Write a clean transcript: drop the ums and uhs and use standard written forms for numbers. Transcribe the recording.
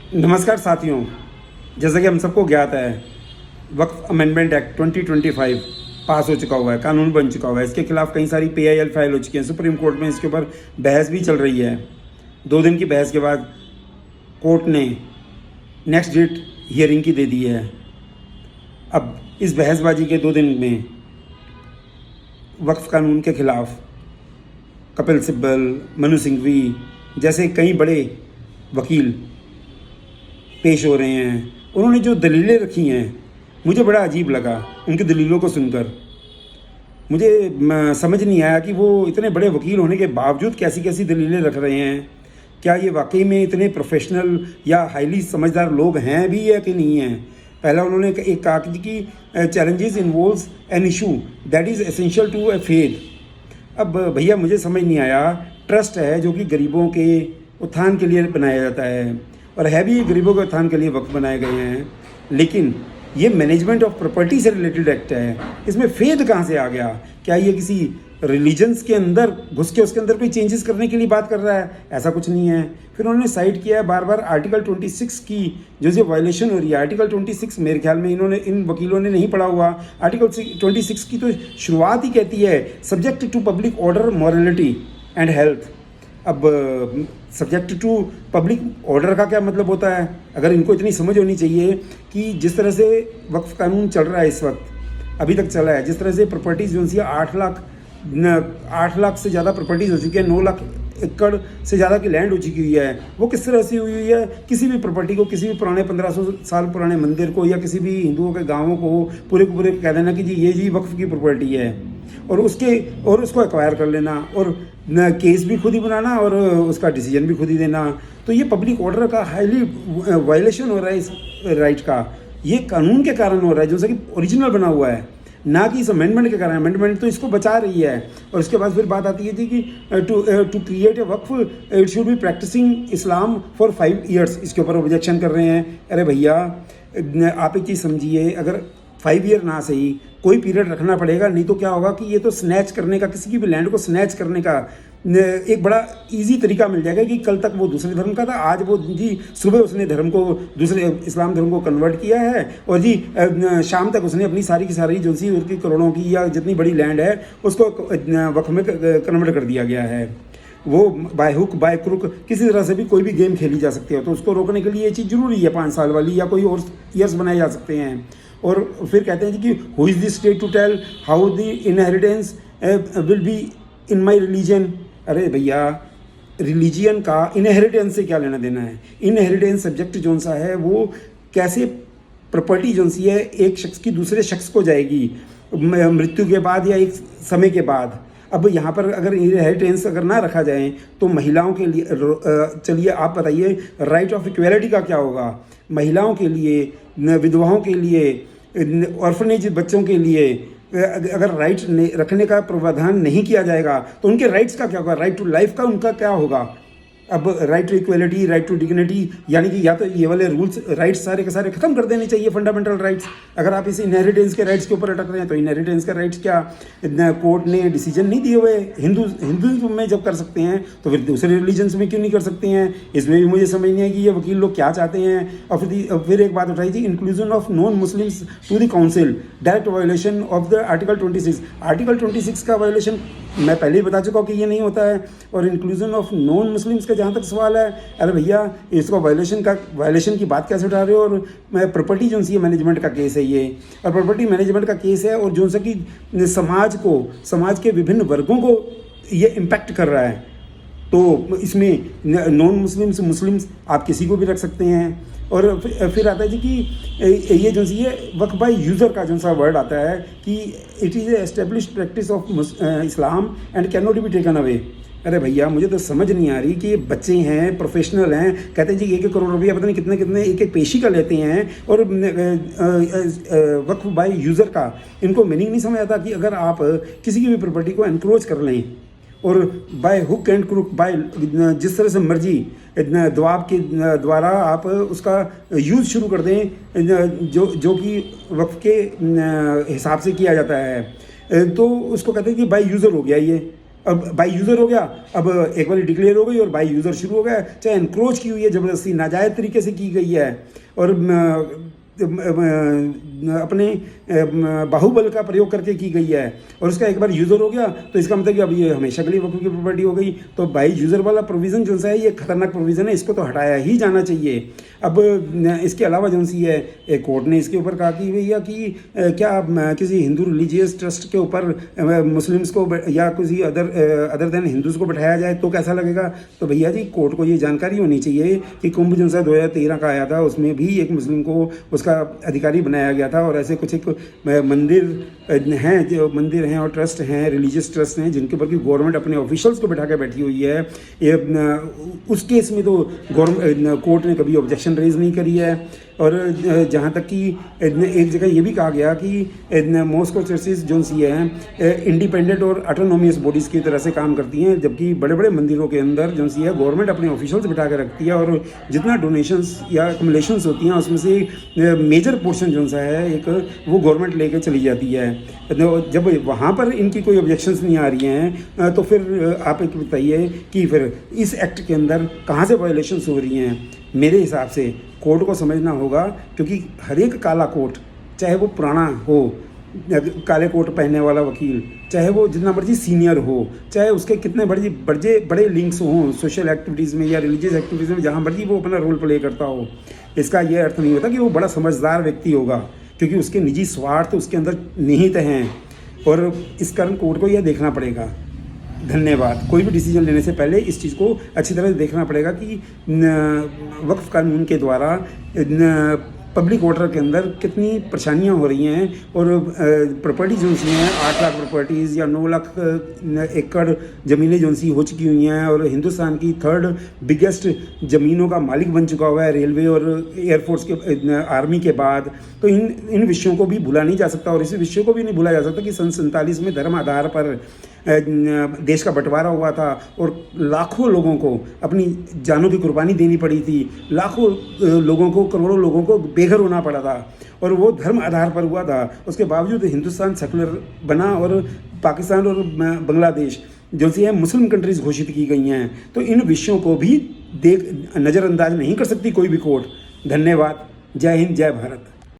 नमस्कार साथियों। जैसा कि हम सबको ज्ञात है, वक्फ अमेंडमेंट एक्ट 2025 पास हो चुका हुआ है, कानून बन चुका हुआ है। इसके खिलाफ कई सारी PIL फाइल हो चुकी हैं। सुप्रीम कोर्ट में इसके ऊपर बहस भी चल रही है। 2 दिन की बहस के बाद कोर्ट ने नेक्स्ट डेट हियरिंग की दे दी है। अब इस बहसबाजी के 2 दिन में वक्फ कानून के खिलाफ कपिल सिब्बल, मनु सिंघवी जैसे कई बड़े वकील पेश हो रहे हैं। उन्होंने जो दलीलें रखी हैं, मुझे बड़ा अजीब लगा उनकी दलीलों को सुनकर। मुझे समझ नहीं आया कि वो इतने बड़े वकील होने के बावजूद कैसी कैसी दलीलें रख रहे हैं। क्या ये वाकई में इतने प्रोफेशनल या हाईली समझदार लोग हैं भी या कि नहीं हैं। पहला उन्होंने एक कहा कि challenges involves an issue that is essential to a faith. अब भैया मुझे समझ नहीं आया, ट्रस्ट है जो कि गरीबों के उत्थान के लिए बनाया जाता है, और है भी गरीबों के उत्थान के लिए वक्फ बनाए गए हैं, लेकिन ये मैनेजमेंट ऑफ प्रॉपर्टी से रिलेटेड एक्ट है। इसमें फेथ कहाँ से आ गया? क्या ये किसी रिलीजन्स के अंदर घुस के उसके अंदर कोई चेंजेस करने के लिए बात कर रहा है? ऐसा कुछ नहीं है। फिर उन्होंने साइट किया है बार बार आर्टिकल 26 की जो वायलेशन हो रही है। आर्टिकल 26 मेरे ख्याल में इन वकीलों ने नहीं पढ़ा हुआ। आर्टिकल 26 की तो शुरुआत ही कहती है subject to public order, morality and health. अब सब्जेक्ट टू पब्लिक ऑर्डर का क्या मतलब होता है? अगर इनको इतनी समझ होनी चाहिए कि जिस तरह से वक्फ कानून चल रहा है इस वक्त, अभी तक चला है, जिस तरह से प्रॉपर्टीज़ जो सी 8 लाख से ज़्यादा प्रॉपर्टीज़ हो चुकी है, 9 लाख एकड़ से ज़्यादा की लैंड हो चुकी हुई है, वो किस तरह से हुई हुई है? किसी भी प्रॉपर्टी को, किसी भी पुराने 1500 साल पुराने मंदिर को या किसी भी हिंदुओं के गाँवों को पूरे के पूरे कह देना कि जी ये जी वक्फ की प्रॉपर्टी है, और उसको एक्वायर कर लेना, और केस भी खुद ही बनाना और उसका डिसीजन भी खुद ही देना। तो ये पब्लिक ऑर्डर का हाईली वायलेशन हो रहा है इस राइट का। ये कानून के कारण हो रहा है, जैसा कि ओरिजिनल बना हुआ है, ना कि इस अमेंडमेंट के कारण। अमेंडमेंट तो इसको बचा रही है। और इसके बाद फिर बात आती है थी कि to create a waqf it should be practising Islam for 5 years. इसके ऊपर ऑब्जेक्शन कर रहे हैं। अरे भैया आप एक चीज़ समझिए, अगर 5 ईयर ना सही कोई पीरियड रखना पड़ेगा, नहीं तो क्या होगा कि ये तो स्नैच करने का, किसी की भी लैंड को स्नैच करने का एक बड़ा इजी तरीका मिल जाएगा कि कल तक वो दूसरे धर्म का था, आज वो जी सुबह उसने धर्म को, दूसरे इस्लाम धर्म को कन्वर्ट किया है, और जी शाम तक उसने अपनी सारी की सारी जो सी उसकी करोड़ों की या जितनी बड़ी लैंड है उसको वक्फ में कन्वर्ट कर दिया गया है। वो बाय हुक बाय क्रुक किसी तरह से भी कोई भी गेम खेली जा सकती है। तो उसको रोकने के लिए ये चीज़ जरूरी है 5 साल वाली, या कोई और ईयर्स बनाए जा सकते हैं। और फिर कहते हैं कि who is the state to tell how the inheritance will be in my religion. अरे भैया रिलीजियन का इनहेरिटेंस से क्या लेना देना है? इनहेरिटेंस सब्जेक्ट जो सा है वो कैसे प्रॉपर्टी जो सी है एक शख्स की दूसरे शख्स को जाएगी मृत्यु के बाद या एक समय के बाद। अब यहाँ पर अगर इनहेरिटेंस अगर ना रखा जाए तो महिलाओं के लिए, चलिए आप बताइए राइट ऑफ इक्वेलिटी का क्या होगा? महिलाओं के लिए, विधवाओं के लिए, ऑर्फनेज बच्चों के लिए अगर राइट रखने का प्रावधान नहीं किया जाएगा तो उनके राइट्स का क्या होगा? राइट टू लाइफ का उनका क्या होगा? अब right to equality, right to dignity, यानी कि या तो ये वाले रूल्स राइट्स सारे के सारे खत्म कर देने चाहिए, फंडामेंटल राइट्स। अगर आप इस इनहेरिटेंस के राइट्स के ऊपर अटक रहे हैं तो इनहेरिटेंस का राइट्स क्या कोर्ट ने डिसीजन नहीं दिए हुए? हिंदुइज्म में जब कर सकते हैं तो फिर दूसरे रिलीजन्स में क्यों नहीं कर सकते हैं? इसमें भी मुझे समझ नहीं है कि ये वकील लोग क्या चाहते हैं। और फिर एक बात उठाई थी, inclusion of non Muslims to the council, direct violation of the article 26। Article 26 का वायोलेशन मैं पहले ही बता चुका हूँ कि ये नहीं होता है। और इंक्लूजन ऑफ नॉन मुस्लिम्स का जहाँ तक सवाल है, अरे भैया इसको वायलेशन की बात कैसे उठा रहे हो? और प्रॉपर्टी जो सी मैनेजमेंट का केस है ये, और प्रॉपर्टी मैनेजमेंट का केस है, और जो सा कि समाज के विभिन्न वर्गों को ये इम्पैक्ट कर रहा है। तो इसमें नॉन मुस्लिम्स आप किसी को भी रख सकते हैं। और फिर आता है जी कि ये जो सी है वक्फ बाय यूज़र का जो सा वर्ड आता है कि it is a established practice of Islam and can not be taken away. अरे भैया मुझे तो समझ नहीं आ रही कि ये बच्चे हैं, प्रोफेशनल हैं, कहते हैं जी 1-1 करोड़ रुपया पता नहीं कितने कितने एक पेशी का लेते हैं, और वक्फ बाय यूज़र का इनको मीनिंग नहीं समझ आता कि अगर आप किसी की भी प्रॉपर्टी को एनक्रोच कर लें और by hook and crook, by जिस तरह से मर्जी दबाव के द्वारा आप उसका यूज़ शुरू कर दें जो कि वक्फ के हिसाब से किया जाता है, तो उसको कहते हैं कि बाय यूज़र हो गया ये। अब बाई यूज़र हो गया, अब एक बार डिक्लेयर हो गई और बाई यूज़र शुरू हो गया, चाहे एनक्रोच की हुई है, ज़बरदस्ती नाजायज़ तरीके से की गई है और अपने बाहुबल का प्रयोग करके की गई है और उसका एक बार यूज़र हो गया तो इसका मतलब कि अब ये हमेशा के लिए वकूफ़ की प्रॉपर्टी हो गई। तो बाई यूज़र वाला प्रोविज़न जो सा है ये खतरनाक प्रोविज़न है, इसको तो हटाया ही जाना चाहिए। अब इसके अलावा जो सी है कोर्ट ने इसके ऊपर कहा कि भैया कि क्या किसी हिंदू रिलीजियस ट्रस्ट के ऊपर मुस्लिम्स को या किसी अदर देन हिंदूज़ को बैठाया जाए तो कैसा लगेगा। तो भैया जी कोर्ट को ये जानकारी होनी चाहिए कि कुंभ जो सा 2013 का आया था उसमें भी एक मुस्लिम को उसका अधिकारी बनाया गया था और ऐसे कुछ एक मंदिर हैं और ट्रस्ट हैं, रिलीजियस ट्रस्ट हैं जिनके ऊपर की गवर्नमेंट अपने ऑफिशियल्स को बैठा के बैठी हुई है। उस केस में तो कोर्ट ने कभी ऑब्जेक्शन रेज नहीं करी है। और जहाँ तक कि एक जगह ये भी कहा गया कि मॉस्को चर्चेस जो सी हैं इंडिपेंडेंट और ऑटोनोमियस बॉडीज़ की तरह से काम करती हैं, जबकि बड़े बड़े मंदिरों के अंदर जो सी है गवर्नमेंट अपने ऑफिशियल्स बिठा के रखती है और जितना डोनेशंस या कमुलेशंस होती हैं उसमें से मेजर पोर्शन जो सा है एक वो गवर्नमेंट लेके चली जाती है। जब वहाँ पर इनकी कोई ऑब्जेक्शंस नहीं आ रही हैं तो फिर आप एक बताइए कि फिर इस एक्ट के अंदर कहाँ से वायलेशंस हो रही हैं। मेरे हिसाब से कोर्ट को समझना होगा, क्योंकि हर एक काला कोट, चाहे वो पुराना हो, काले कोट पहनने वाला वकील, चाहे वो जितना मर्जी सीनियर हो, चाहे उसके कितने बड़े लिंक्स हों सोशल एक्टिविटीज़ में या रिलीजियस एक्टिविटीज़ में, जहाँ मर्जी वो अपना रोल प्ले करता हो, इसका ये अर्थ नहीं होता कि वो बड़ा समझदार व्यक्ति होगा, क्योंकि उसके निजी स्वार्थ उसके अंदर निहित हैं और इस कारण कोर्ट को यह देखना पड़ेगा। धन्यवाद। कोई भी डिसीजन लेने से पहले इस चीज़ को अच्छी तरह से देखना पड़ेगा कि वक्फ कानून के द्वारा पब्लिक वाटर के अंदर कितनी परेशानियां हो रही हैं और प्रॉपर्टी जो सी हैं 8 लाख प्रॉपर्टीज़ या 9 लाख एकड़ ज़मीनें जो सी हो चुकी हुई हैं और हिंदुस्तान की 3rd बिगेस्ट ज़मीनों का मालिक बन चुका हुआ है रेलवे और एयरफोर्स के आर्मी के बाद। तो इन विषयों को भी भूला नहीं जा सकता और इस विषय को भी नहीं भूला जा सकता कि सन 47 में धर्म आधार पर देश का बंटवारा हुआ था और लाखों लोगों को अपनी जानों की कुर्बानी देनी पड़ी थी, लाखों लोगों को, करोड़ों लोगों को बेघर होना पड़ा था और वो धर्म आधार पर हुआ था। उसके बावजूद हिंदुस्तान सेकुलर बना और पाकिस्तान और बांग्लादेश जो सी है मुस्लिम कंट्रीज़ घोषित की गई हैं। तो इन विषयों को भी नज़रअंदाज नहीं कर सकती कोई भी कोर्ट। धन्यवाद। जय हिंद, जय भारत।